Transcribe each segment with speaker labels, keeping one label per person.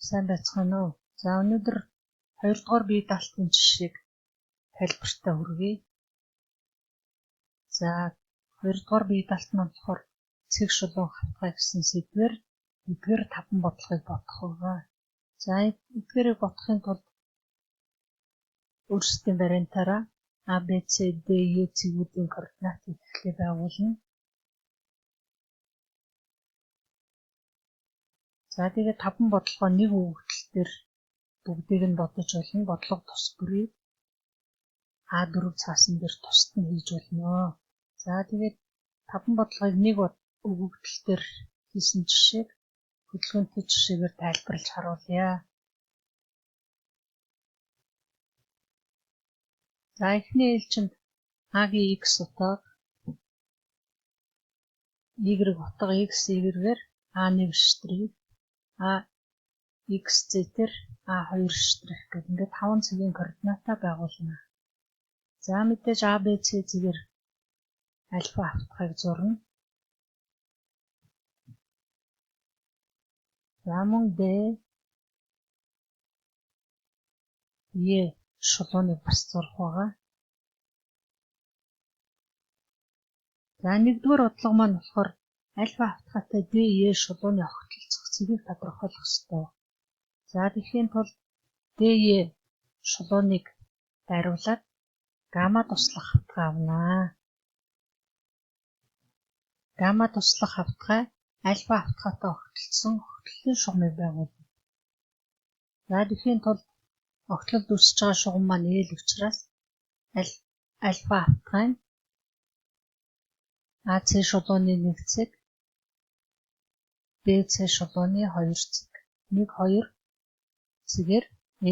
Speaker 1: Сайн байцгаана уу? За өнөөдөр 2 дугаар бие даалтын жишээг тайлбартаа хүргэе. За 2 дугаар бие даалт нь болохоор цэг шулуун хавтгай гэсэн сэдвээр эдгээр таван бодлогыг бодох байгаа. За эдгээрийг бодохын тулд өөрсдийн бариантаараа A, B, C, D, E цэгүүдийн координатыг эхлээ байгуулна. За тэгээд таван бодлогоо нэг өгөгдөлтөөр бүгдийг нь бодож болно. Бодлого тус бүрийг A4 цаасан дээр тусад нь хийж болно. За тэгээд таван бодлогыг нэг өгөгдөлтөөр хийсэн жишээг хөдөлгөөнтэй жишээгээр тайлбарлаж харуулъя. За эхний ээлжинд A-гийн x утга y утга x y-гээр A1 штрих A xz-ээр A2 штрих гэх ингээд 5 цагийн координата байгуулна. За мэдээж A, B, C зэрэг альфа хавтгайг зурна. За мөн D, E шулууныг бас зурх байгаа. За нэгдүгээр бодлого маань болохоор альфа хавтгайтай D, E шулууны огтлцох цэгийг тодорхойлох ёстой. За тэгэхээр тул D, E шулууныг дайруулад гамма туслах хавтгай авна. Гамма туслах хавтгай альфа хавтгайтай огтлцсон огтлолын шугамыг байгуулна. За тэгэхээр тул огтлолд үсэж байгаа шугам маань L учраас альфа хавтгай нь AC шулууны 1 цэг BC шулууны 2 цэг 1-2 цэгээр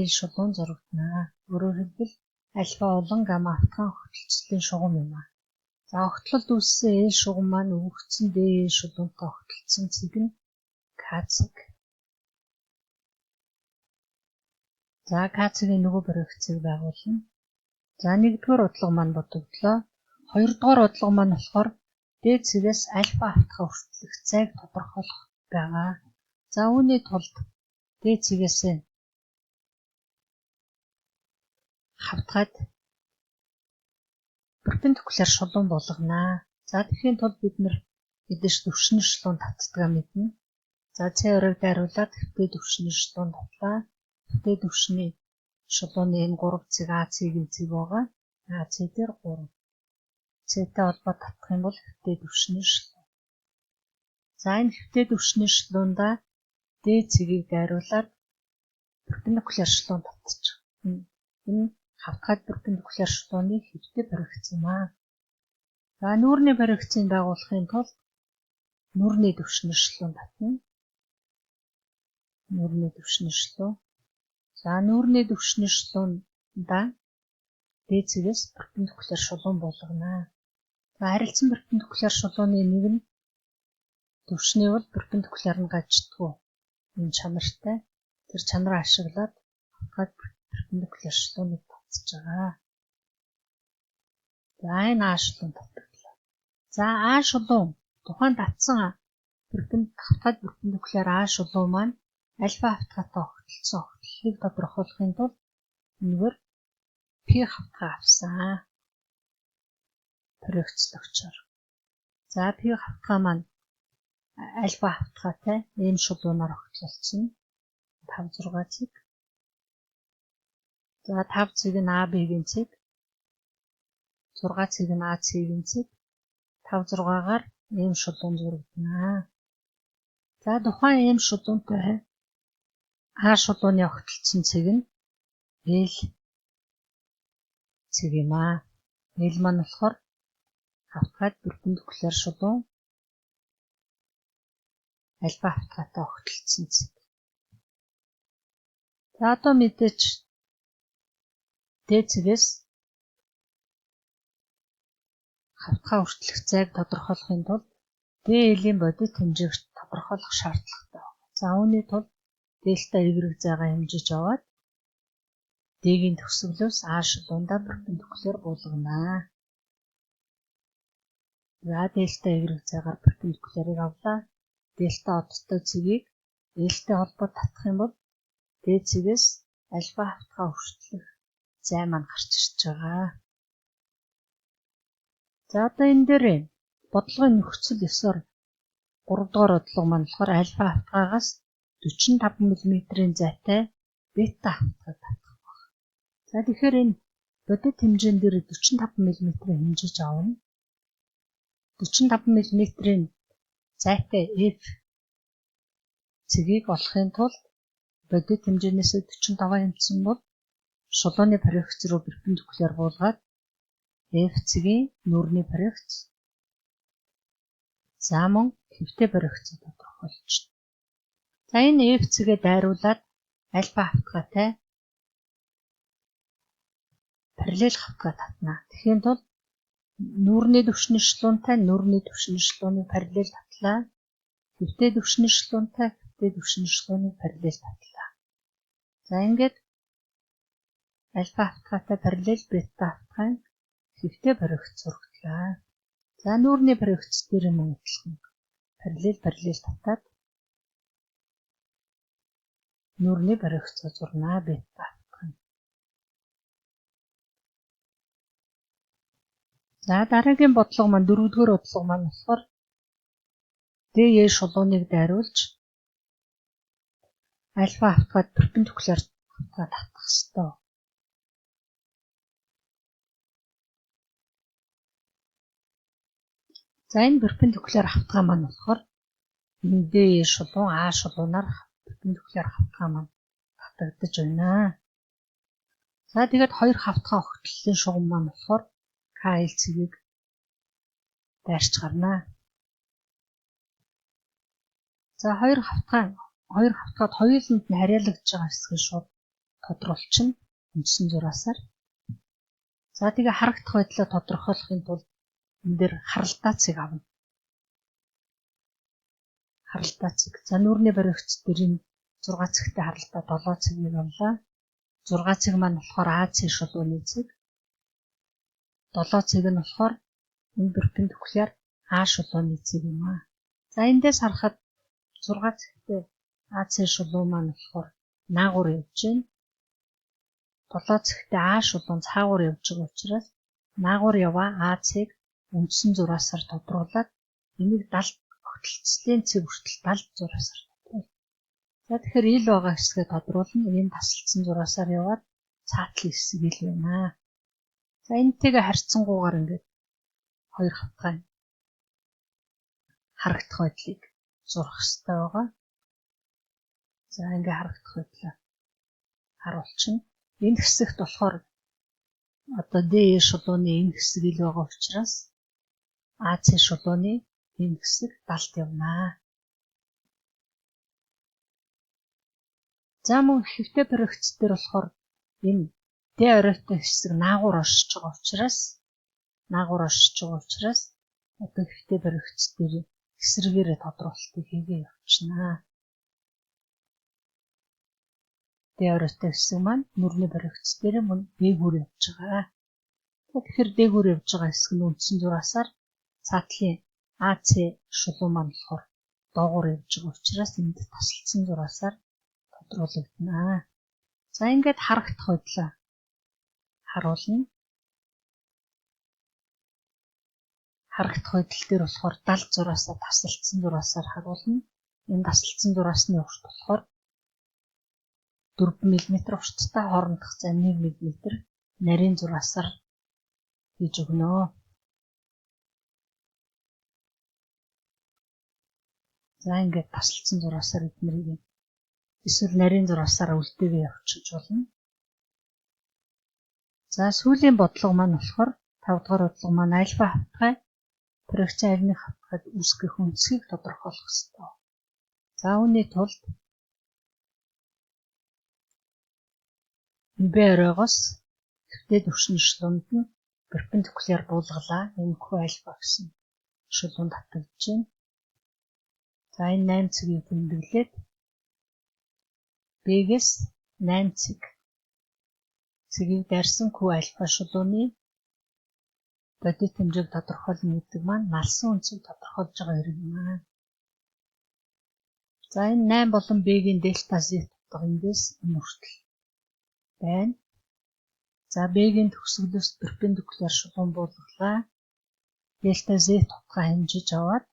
Speaker 1: L шулуун зурагдана. Өөрөөр хэлбэл альфа болон гамма хавтгай огтлцлын шугам юм аа. За огтлолд үүссэн L шугам маань өгөгдсөн DE шулуунтай огтлцсон цэг нь K цэг. За K цэгийн нөгөө баригцыг байгуулна. За нэгдүгээр бодлого маань бодогдлоо. Хоёрдугаар бодлого маань болохоор D цэгээс альфа хавтгай хүртэлх зайг тодорхойлох байгаа. За үүний тулд D цэгээс хавтгайд перпендикуляр шулуун болгоно. За тэгэхээр тул бид мэдээж төвшний шулуун татдгаа мэднэ. За C оройг дайруулад хэвтээ төвшний шулуун татлаа. Хэвтээ төвшний шулууны энэ 3 цэг AC-ийн цэг байгаа. AC дээр 3. C-тэй холбоо татах юм бол хэвтээ төвшний шулуун. За энэ хэвтээ төвшний шулуунда D цэгийг дайруулад перпендикуляр шулуун татчих. Энэ хавтгайд перпендикуляр шулууны хэвтээ баригц юм аа. За нүүрний баригцыг байгуулахын тулд нүүрний төвшний шулуун татна. Нүүрний төвшний шулуун. За нүүрний төвшний шулуунда D цэгээс перпендикуляр шулуун болгоно. За харилцан перпендикуляр шулууны нэг нь төвшний бол перпендикуляр нь гаждаггүй. Энэ чанартай. Тэр чанараа ашиглаад хавтгайд перпендикуляр шулууныг татж байгаа. За энэ А шулуун татагдлаа. За А шулуун тухайн татсан хавтгайд перпендикуляр А шулуун маань альфа хавтгайтай огтлцсон огтлолыг тодорхойлохын тулд энэгээр P хавтгай авсан. Проекцлогчоор. За P хавтгай маань альфа хавтгайтай M шулуунаар огтлолцсон. 5-6 цэг. За 5 цэг нь AB-ийн цэг. 6 цэг нь AC-ийн цэг. 5-6-гаар M шулуун зурагдана. За тухайн M шулуунтай А шулууны огтлцсон цэг нь L цэг юм аа. L маань болохоор хавтгайд перпендикуляр шулуун альфа хавтгайтай огтлцсон цэг. За одоо мэдээж D цэгээс хавтгай хүртэлх зайг тодорхойлохын тулд DL-ийн бодит хэмжээг тодорхойлох шаардлагатай байна. За үүний тулд дельта Y зайгаа хэмжиж аваад D-ийн төгсгөлөөс А шулуунда перпендикуляр болгоно. За дельта Y зайгаар перпендикулярыг авлаа. Дельта одтой цэгийг L-тэй холбоо татах юм бол дээд цэгээс альфа хавтгай хүртэлх зай маань гарч ирж байгаа. За одоо энэ дээр бодлогын нөхцөл ёсоор 3 дугаар бодлого маань болохоор альфа хавтгайгаас 45 мм-ийн зайтай бета хавтгайг татах байна. За тэгэхээр энэ бодит хэмжээн дээр 45 мм хэмжиж авна. 45 мм-ийн зайтай F цэгийг олохын тулд бодит хэмжээнээс 45 хэмжсэн бол шулууны проекц руу перпендикуляр буулгаад F цэгийн нүүрний проекц за мөн хэвтэй проекцийг тодорхойлчихно. За энэ F цэгээ дайруулад альфа хавтгайтай параллел хавтгай татна. Тэгэхийн тулд нүүрний түвшний эшелонтой нүүрний түвшний эшелоны параллел татлаа. Хэвтэй түвшний эшелонтой хэвтэй түвшний эшелоны параллел татлаа. За ингээд альфа хавтгайтай параллел бета хавтгай хэвтэй проекц зурагдлаа. За нүүрний проекц дээр мөн адилхан параллел татаад нүүрний проекц зурнаа бета хавтгай. За дараагийн бодлого маань 4-р бодлого маань болохоор DE шулууныг дайруулж альфа хавтгайд перпендикуляр хавтгай татах ёстой. За энэ перпендикуляр хавтгай маань болохоор энэ DE шулуун А шулуунаар перпендикуляр хавтгай маань татагдаж байна. За тэгээд хоёр хавтгай огтлолын шугам маань болохоор KL цэгийг дайрч гарнаа. За хоёр хавтгайд хоёуланд нь харьяалагдж байгаа хэсгийг шууд тодруулчихна үндсэн зураасаар. За тэгээ харагдах байдлаа тодорхойлохын тулд энэ дээр харалдаа цэг авна. Харалдаа цэг. За нүүрний проекц дээр энэ 6 цэгтэй харалдаа 7 цэгийг авлаа. 6 цэг маань болохоор AC шулууны цэг. 7 цэг нь болохоор энэ перпендикуляр А шулууны цэг юм аа. За эндээс харахад 6 цэгтэй AC шулуу маань болохоор наагур явж байна. 7 цэгтэй А шулуун цаагуур явж байгаа учраас наагур яваа AC-г үндсэн зураасаар тодруулаад энийг 70 огтлцлын цэг хүртэл 70 зураасаар тодруулна. За тэгэхээр ил байгаа хэсгээ тодруулна. Энэ тасалдсан зураасаар яваад цаатлын хэсэг ил байна. За энэтэйгээ харьцангуйгаар ингээд хоёр хавтгай харагдах байдлыг зурах хэрэгтэй байгаа. За ингээд харагдах байдлаа харуулчихна. Энэ хэсэгт болохоор одоо DE шулууны энэ хэсэг ил байгаа учраас AC шулууны энэ хэсэг 70-д явнаа. За мөн хэвтэй проекц дээр болохоор энэ D оройтой хэсэг наагур оршиж байгаа учраас одоо хэвтэй проекц дээр эсрэгээрээ тодруулалтыг хийгээ явуулчихнаа. D оройтой хэсэг маань нүүрний проекц дээр мөн дээгүүр явж байгаа. Тэгэхээр дээгүүр явж байгаа хэсэг нь үндсэн зураасаар цаатлын AC шулуу маань болохоор доогуур явж байгаа учраас энд тасалдсан зураасаар тодруулагдана. За ингээд харагдах байдлаа харуулна. Харагдах байдал дээр болохоор 70 зураасаа тасалдсан зураасаар харуулна. Энэ тасалдсан зураасны урт болохоор 4 мм урттай хоорондох зай 1 мм нарийн зураасаар хийж өгнө. За ингээд тасалдсан зураасаар эднэрийг эсвэл нарийн зураасаар үлдээгээ явуулчих болно. За сүүлийн бодлого маань болохоор 5 дугаар бодлого маань альфа хавтгай проекцийн арины хавтгайд үүсгэх үндсийг тодорхойлох ёстой. За үүний тулд B оройгоос хэвтэй түвшний эшелонд нь перпендикуляр буулгалаа. Энэ Q альфа гэсэн эшелон татагдж байна. За энэ 8 цэгийг тэмдэглээд B-гээс 8 цэгийг дайрсан Q альфа шулууны бодит хэмжээг тодорхойлно гэдэг маань налсан үндсийг тодорхойлж байгаа хэрэг юм аа. За энэ 8 болон B-гийн дельта Z дахь эндээс энэ хүртэл байна. За B-ийн төгсгөлөөс перпендикуляр шугам буулгалаа. Дельта Z утгаа хэмжиж аваад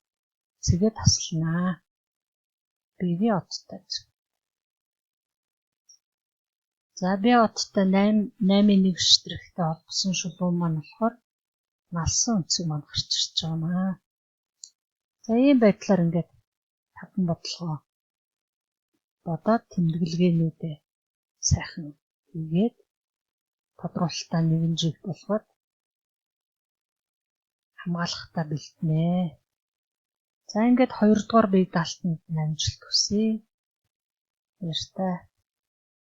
Speaker 1: цэгээ тасланаа. B-ийн оттой. За B оттой 8-1 штрихтэй холбосон шулуун маань болохоор налсан өнцөг маань гарч ирж байна. За ийм байдлаар ингээд таван бодлогоо бодоод тэмдэглэгээнүүдээ сайхан хийгээд тодруулалтаа нэгэнжиг болгоод хамгаалахтаа бэлтнэ. За ингээд 2 дугаар бие даалтанд амжилт хүсье. Баяртай.